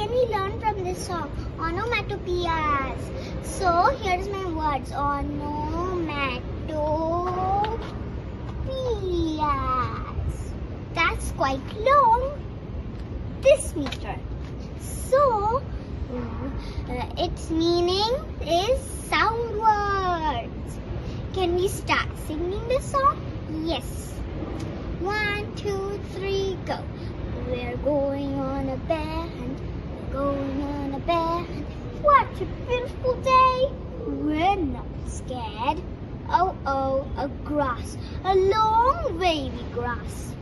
can we learn from this song? Onomatopoeias. So here's my words. Onomatopoeias. That's quite long. This meter. So its meaning is sound words. Can we start singing the song? Yes. 1, 2, 3, go. We're going on a bear hunt. We're going on a bear hunt. What a beautiful day. We're not scared. Oh, oh, a grass. A long wavy grass.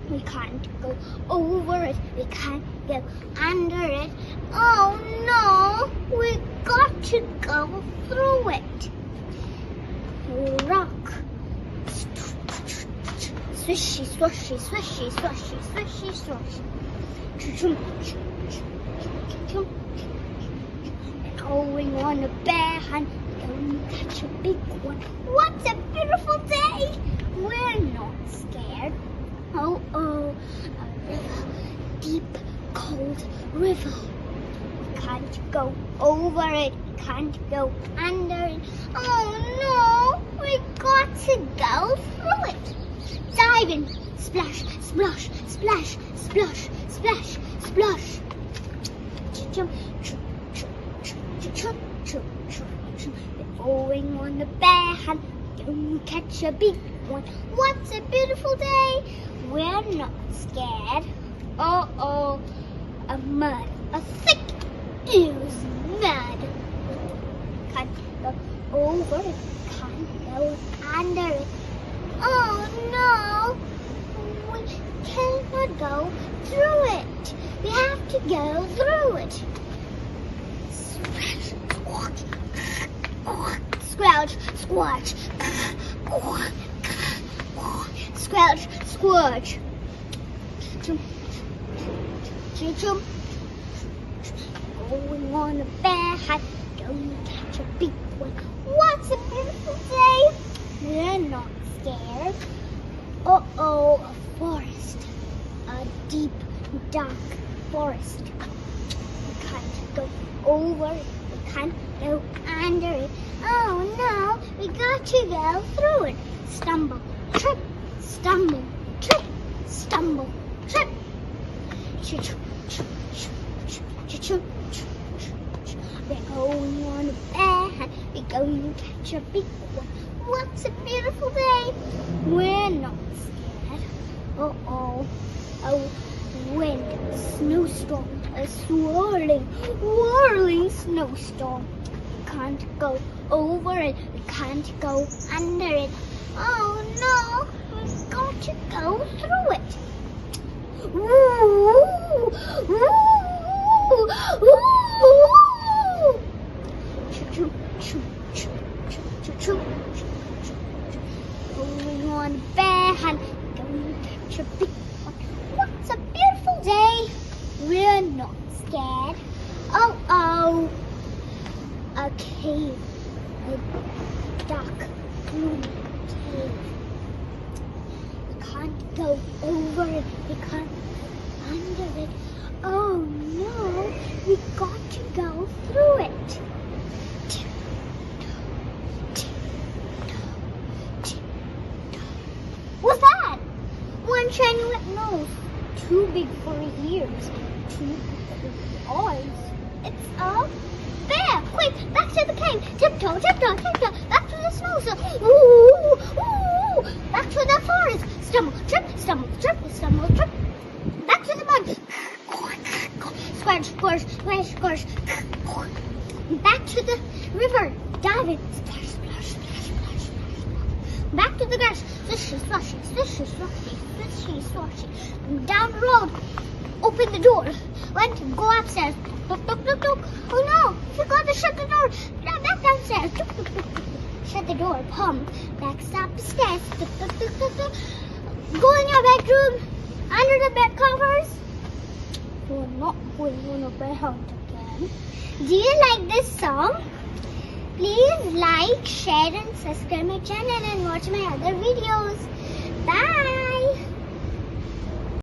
We can't go over it. We can't go under it. Oh no, we got to go through it. Rock. Swishy, swishy, swishy, swishy, swishy, swishy. We're going on a bear hunt. We're going to catch a big one. What a beautiful day. We're not scared. Oh, oh, a river, deep, cold river. We can't go over it, we can't go under it. Oh no, we got to go through it. Dive in, splash, splash, splash, splash, splash, splash. We're going on a bear hunt, going to catch a big one. What a beautiful day. We're not scared. Oh, oh, a mud, a thick ooze mud. Can't go over it, can't go under it. Oh no, we cannot go through it. We have to go through it. Squelch, squelch, squelch, squelch, squelch. Going on a bear hunt, going to catch a big one. What a beautiful day. We're not scared. Oh, oh, a forest, a deep, dark forest. We can't go over it, we can't go under it. Oh no, we got to go through it. Stumble, trip, stumble, trip, stumble, trip. We're going on a bear hunt. We're going to catch a big one. What a beautiful day. We're not scared. Oh, oh, a wind, a snowstorm, a swirling, whirling snowstorm. We can't go over it. We can't go under it. Oh no, we've got to go through it. Woo! Woo! Woo! Going on a bear hunt, going to catch a big one. What's a beautiful day. We're not scared. Oh, oh, a cave, a dark, gloomy cave. We can't go over it, we can't under it. Oh no, we got to go through it. What's that? One shiny wet nose, too big for ears, too big for eyes. It's a bear. Quick, back to the cave. Tiptoe, tiptoe, tiptoe. Back to the snow. Ooh, ooh. Back to the forest. Stumble, trip, stumble, trip, stumble, trip. Back to the mud. Squash, squash, squash, squash. Back to the river. Dive in. Splash, splash, splash, splash, splash. Back to the grass. Swishy, swishy, swishy, swishy, swishy, swishy. Down the road. Open the door. Go upstairs. Tuk, tuk, tuk, tuk. Oh no, forgot to shut the door. Back downstairs. Tuk, tuk, tuk, tuk. Shut the door. Pump. Back up the stairs. Tuk, tuk, tuk, tuk, tuk. Go in your bedroom. Under the bed covers. We're not going on a bear hunt again. Do you like this song? Please like, share and subscribe my channel and watch my other videos.